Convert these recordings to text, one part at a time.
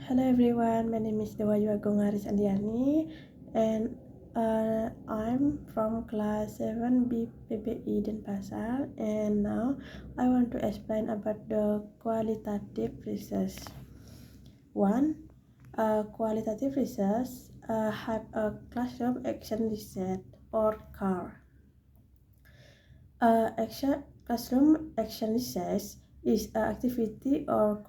Hello everyone, my name is Dewayu Agung Aris Andiani and I'm from class 7B PPI Denpasar, and now I want to explain about the qualitative research. 1. Qualitative research have a classroom action research or CAR. Classroom action research is an activity or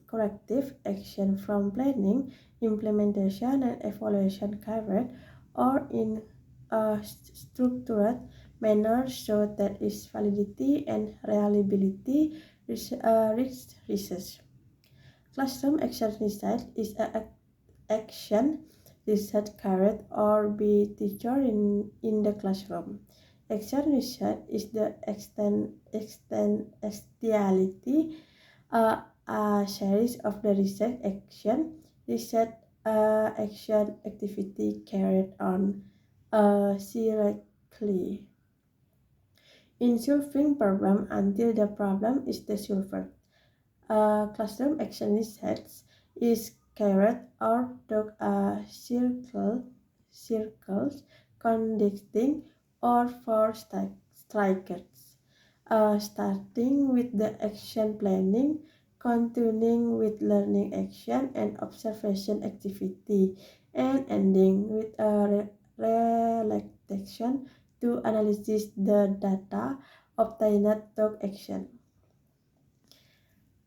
corrective action from planning, implementation, and evaluation carried or in a structured manner so that its validity and reliability research. Classroom action research is an action research carried or by teacher in the classroom. Action research is the externality, a series of the research action activity carried on serially in solving problem until the problem is solved. Classroom action research is carried out through circles, conducting or for strikers, starting with the action planning, continuing with learning action and observation activity, and ending with a reflection to analyze the data obtained through action.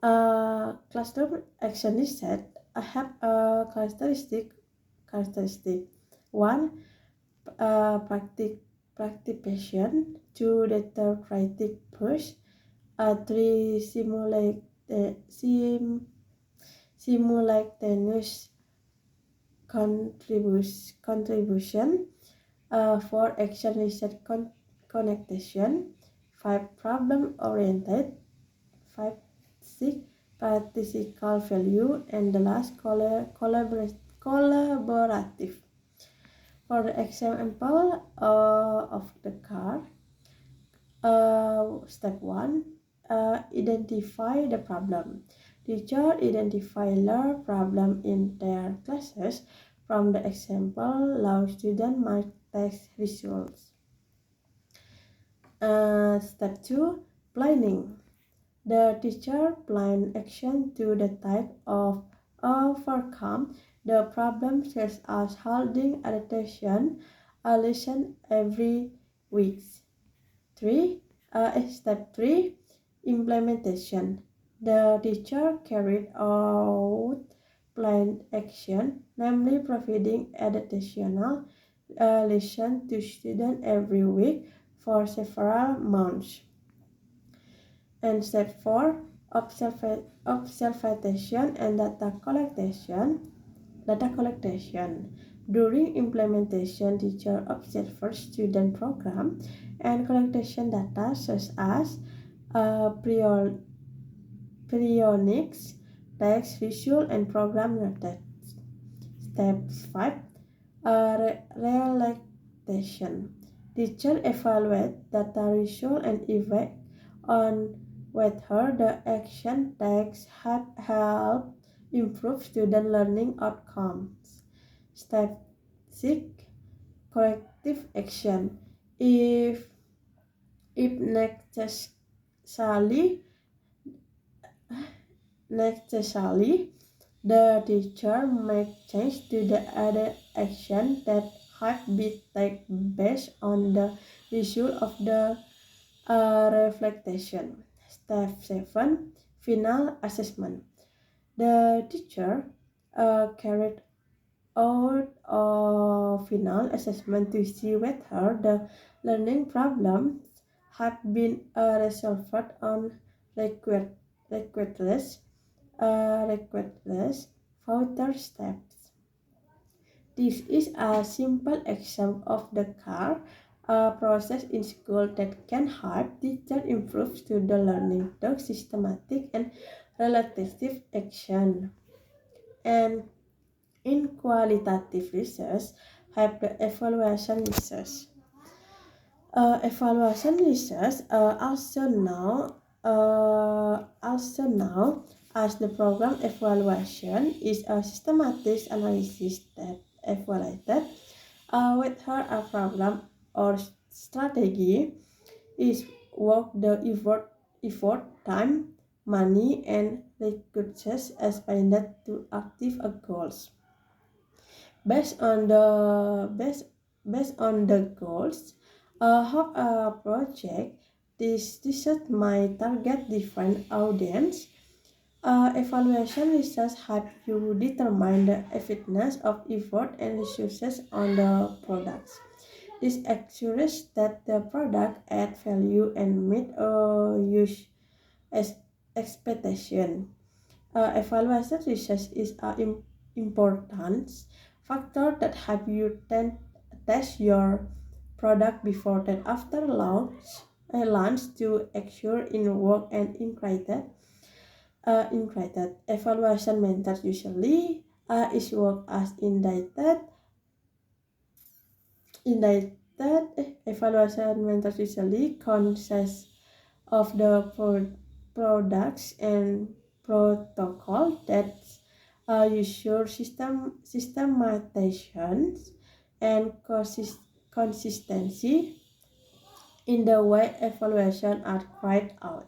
Classroom action research have a characteristic. One, participation. Two, data critic push. Three, simultaneous contribution. Four, action research connection. Five, problem oriented. 5, 6, participational value, and the last collaborative. For the example of the car, step 1, identify the problem. Teacher identify the problem in their classes. From the example, allow student might test results. Step 2, planning. The teacher plan action to the type of overcome the problem, such as holding attention a lesson every week. Step 3, implementation. The teacher carried out planned action, namely providing additional lesson to students every week for several months. And step 4, observation and data collection. During implementation, teacher observes student program and collection data such as prionics, text, visual, and program noted. Step 5, realization. Teacher evaluate data result and evaluate on whether the action takes have helped improve student learning outcomes. Step 6, corrective action. If necessary, the teacher may change to the other action that have been taken based on the result of the reflection. Step 7, final assessment. The teacher carried out a final assessment to see whether the learning problems have been resolved on requestless further steps. This is a simple example of the CAR process in school that can help teachers improve student learning through systematic and relative action. And in qualitative research, have the evaluation research. Evaluation research also now as the program evaluation is a systematic analysis that evaluated whether a program or strategy is worth the effort, time, money, and resources expended to achieve a goals. Based on the goals of a project, this research might target different audience. Evaluation research helps you determine the effectiveness of effort and resources on the products. This ensures that the product adds value and meet use expectation. Evaluation research is an important factor that help you test your product before and after launch to ensure in work and integrated. Evaluation methods usually is work as indicted. Evaluation methods usually consists of the products and protocol that ensure systematizations and consistency in the way evaluation are carried out.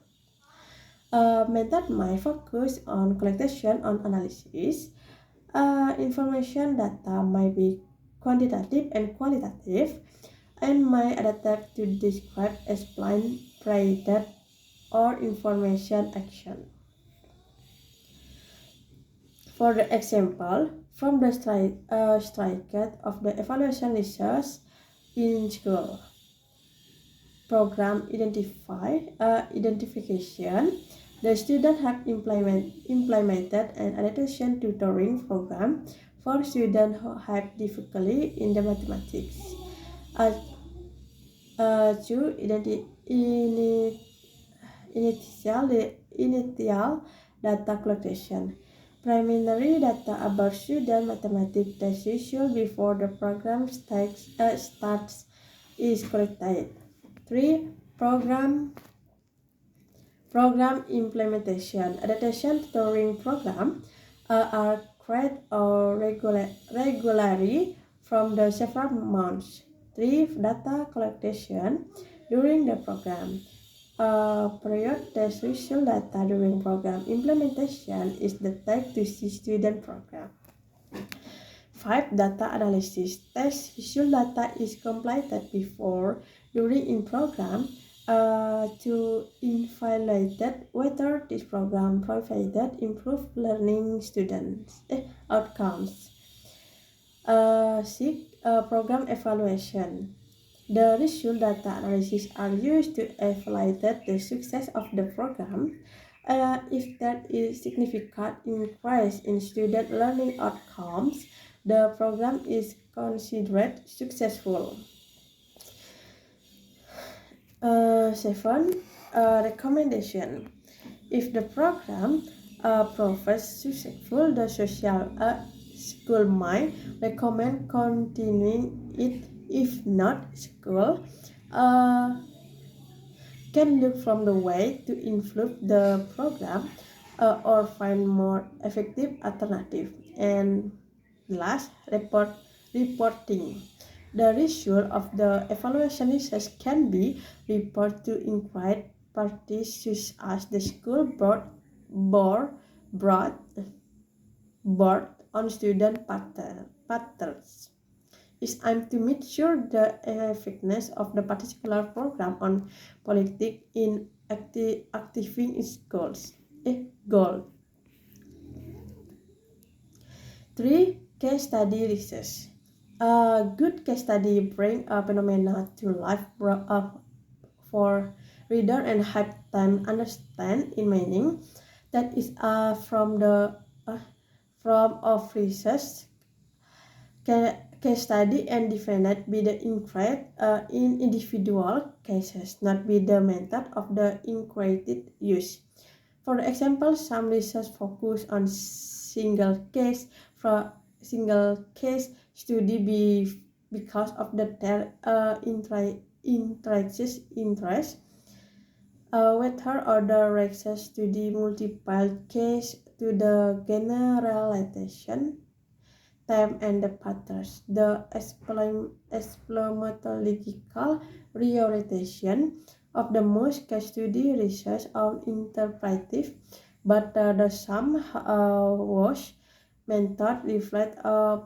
Method might focus on collection on analysis. Information data might be quantitative and qualitative and might adapt to describe, explain, predict, or information action. For the example, from the strike of the evaluation research in school program identification, the students have implemented an adaptation tutoring program for students who have difficulty in the mathematics. To initial data collection. Preliminary data about student mathematics test usual before the program starts is collected. 3. Program implementation. Adaptation tutoring program are created regularly from the several months. 3. Data collection during the program. Period test visual data during program implementation is the type to see student program. 5. Data analysis. Test visual data is completed before, during in program to evaluate whether this program provided improved learning students outcomes. 6. Program evaluation. The result data analysis are used to evaluate the success of the program. If there is significant increase in student learning outcomes, the program is considered successful. 7. Recommendation. If the program proves successful, the social school might recommend continuing it. If not, school can look from the way to improve the program or find more effective alternative. And last, reporting. The result of the evaluation research can be reported to inquired parties such as the school board on student patterns. It's aimed to make sure the effectiveness of the particular program on politics in achieving its goals. Goal. 3. Case study research. A good case study brings a phenomena to life for reader and help them understand in meaning that is from of research case study and defined by the inquired in individual cases, not by the method of the inquired use. For example, some research focus on single case study because of the their interest whether other access to the multiple case to the generalization time and the patterns, the epistemological reorientation of the most case study research on interpretive, but the sum was method reflect a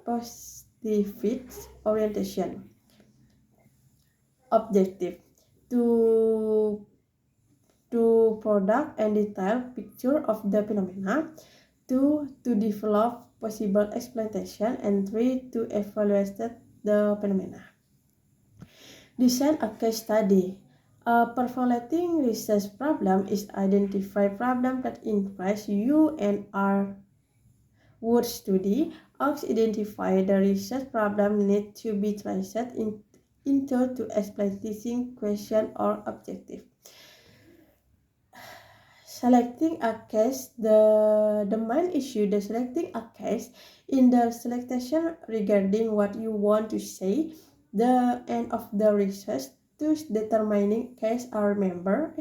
positivist orientation. Objective to product and detailed picture of the phenomena, 2. To develop possible explanation, and 3. To evaluate the phenomena. Design a case study. A performating research problem is identify problem that interest you and are worth study. Ox identify the research problem need to be translated into to explicit question or objective. Selecting a case, the main issue, the selecting a case in the selection regarding what you want to say, the end of the research to determining case or member,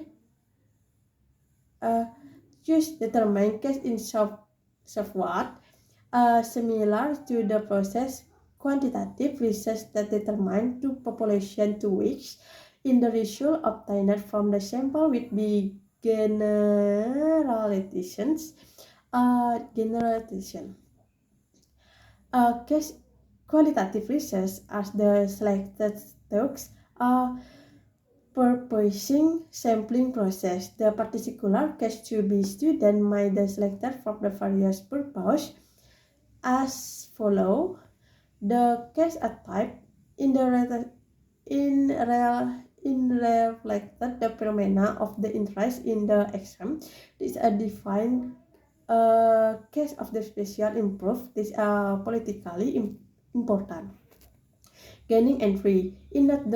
choose determine case in what, similar to the process quantitative research that determine to population to which in the result obtained from the sample with be generalizations. Case qualitative research as the selected talks purposing sampling process. The particular case to be studied might be selected from the various purposes as follow. The case type in reflected the phenomena of the interest in the exam. This is a defined case of the special improve. This is politically important. Gaining entry. In not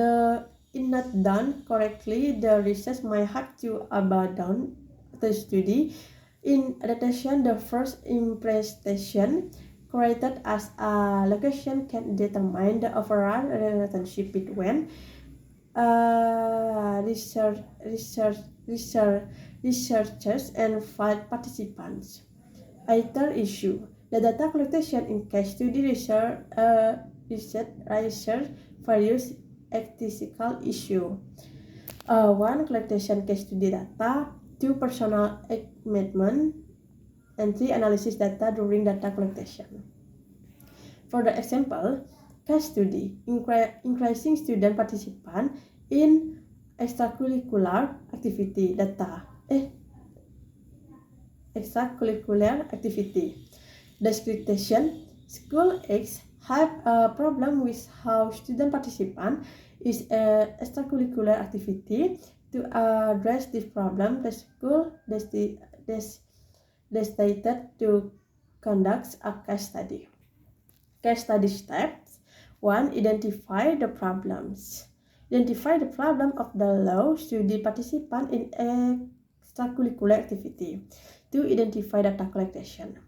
done correctly, the research might have to abandon the study. In adaptation, the first impression created as a location can determine the overall relationship between researchers and field participants. Other issue: the data collection in case study research various ethical issue. 1. Collection case study data. 2. Personal commitment. And 3. Analysis data during data collection. For the example, case study increasing student participant in extracurricular activity data. Extracurricular activity. Description: School X have a problem with how student participant is a extracurricular activity. To address this problem, the school decided to conduct a case study. Case study steps. 1. Identify the problems. Identify the problem of the low student participant in extracurricular activity. 2. Identify data collection.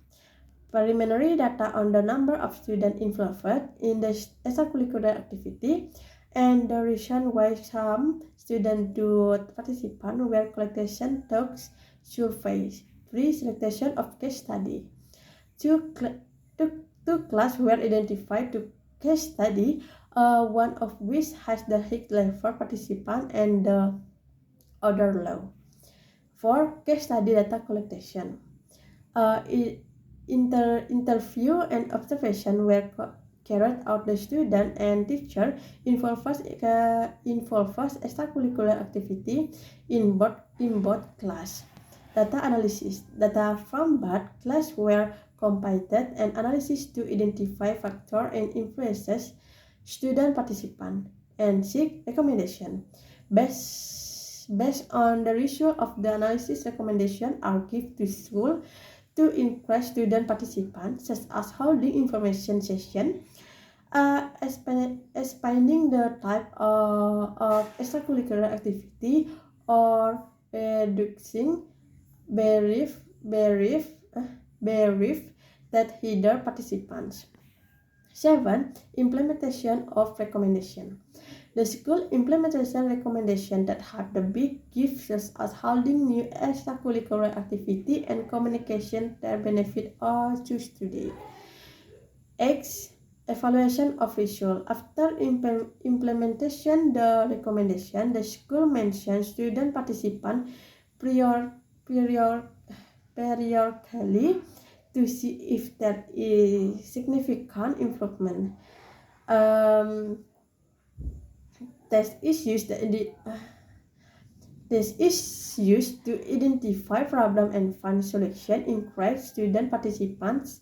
Preliminary data on the number of students involved in the extracurricular activity and the reason why some students do participate were collection talks surveys. 3. Selection of case study. Two class were identified to case study, one of which has the high level participant and the other low. 4. Case study data collection. Interview and observation were carried out the student and teacher involved extracurricular activity in both class. Data analysis. Data from both class were compiled and analyzed to identify factors and influences student participant and seek recommendation. Based on the result of the analysis, recommendation are given to school to increase student participation, such as holding information session, expanding the type of extracurricular activity, or reducing barriers that hinder participants. 7. Implementation of recommendation. The school implementation recommendation that have the big gifts such as holding new extracurricular activity and communication that benefit all to students. X. Evaluation of result. After implementation the recommendation, the school mentions student participant prior, prior, periodically to see if there is significant improvement. This is used to identify problem and find solution, encourage student participant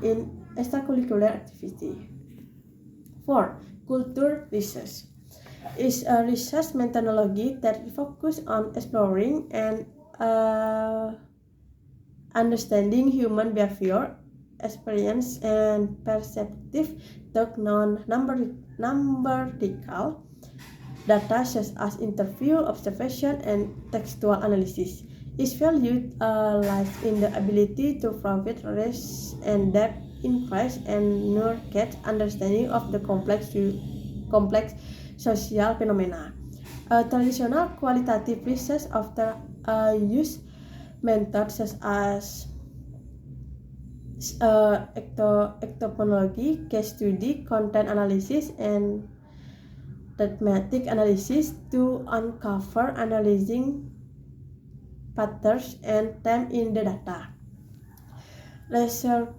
in extracurricular activity. 4. Culture research is a research methodology that focuses on exploring and understanding human behavior, experience, and perceptive through non-numerical data such as interview, observation, and textual analysis. Its value lies in the ability to provide rich and depth insights and nuanced understanding of the complex social phenomena. Traditional qualitative research often use methods such as ectopology, case study, content analysis, and thematic analysis to uncover analyzing patterns and themes in the data. Research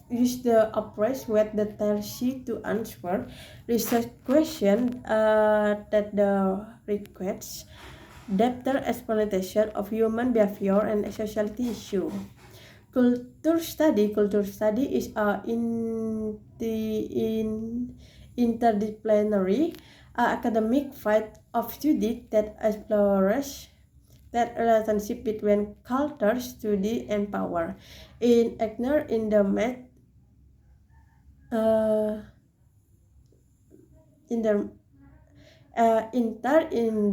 use the approach with the tertiary to answer research questions that the requires depth explanation of human behavior and society issue. Culture study is a interdisciplinary academic field of study that explores that relationship between culture, study, and power. In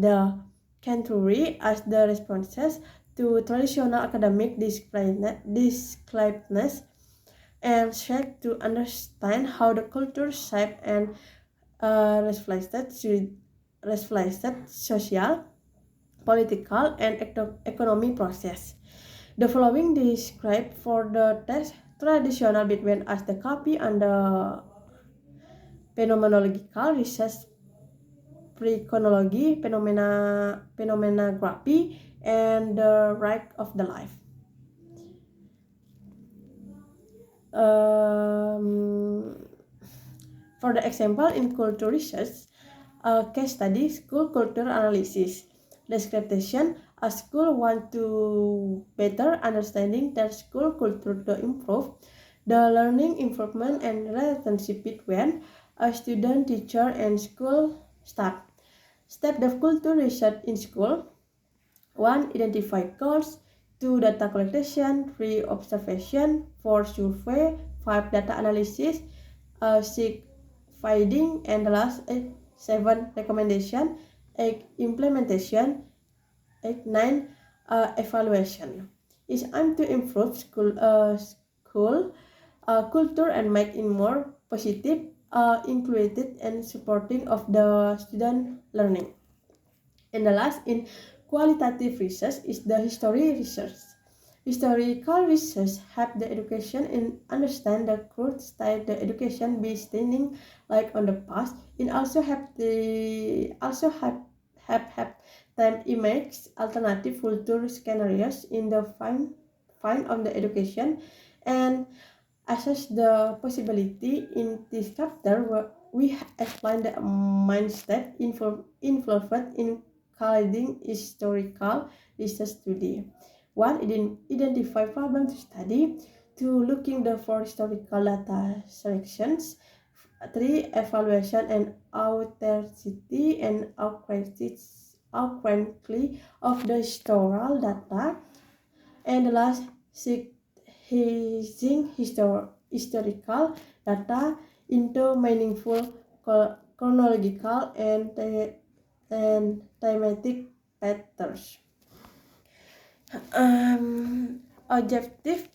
the country as the responses to traditional academic disciplines and seek to understand how the culture shape and reflected social, political, and economic process. The following describe for the traditional between as the copy and the phenomenological research, pre-chronology, phenomenography, and the right of the life. For the example, in culture research, case study, school culture analysis, description, a school want to better understanding their school culture to improve the learning improvement and relationship between a student, teacher, and school staff. Step the culture research in school. 1. Identify goals. 2. Data collection. 3. Observation. 4. Survey. 5. Data analysis. 6. Finding. And the last 8. 7. Recommendation. 8. Implementation. 8. 9. Evaluation. It's aim to improve school culture and make it more positive, inclusive, and supporting of the student learning. And the last in qualitative research is the history research. Historical research help the education and understand the current state the education be standing like on the past. It also help them image alternative future scenarios in the find on the education and assess the possibility. In this chapter we explain the mindset involved in guiding historical research study. 1. Identify problem to study. 2. Looking for historical data selections. 3. Evaluation and authenticity and accuracy of the historical data. And the last, using historical data into meaningful chronological and thematic patterns. Objective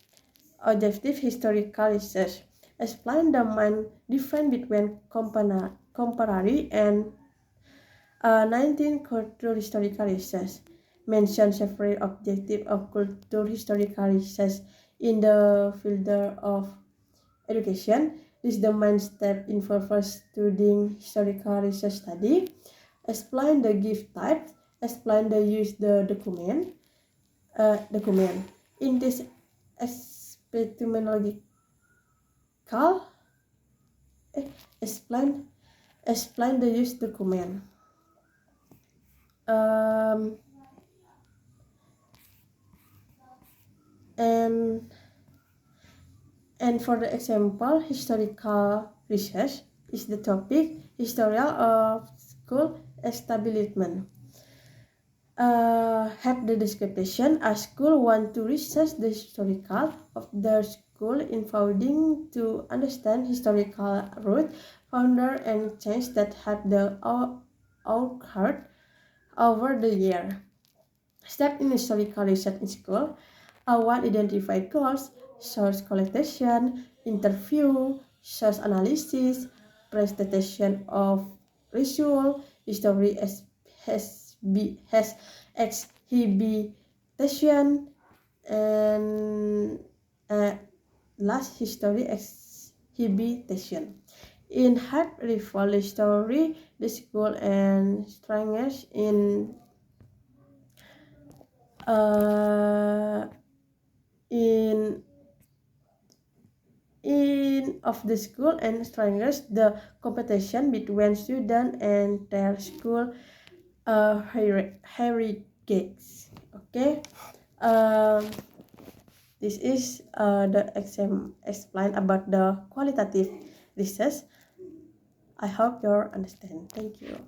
historical research. Explain the main difference between contemporary and 19 cultural historical research. Mention several objectives of cultural historical research in the field of education. This is the main step involved for studying historical research study. Explain the gift type. Explain the use the document. In this epistemological explain the use document. Um, and for the example, historical research is the topic historical of school establishment. Have the description. A school want to research the historical of their school, involving to understand historical root, founder, and change that had the occurred over the year. Step in historical research in school. One, identify goals, source collection, interview, source analysis, presentation of result, history has exhibition, and last history exhibition. In hard rival story, the school and strangers uh, in of the school and strangers the competition between student and their school heritage. Okay, um, this is the explain about the qualitative research. I hope you understand. Thank you.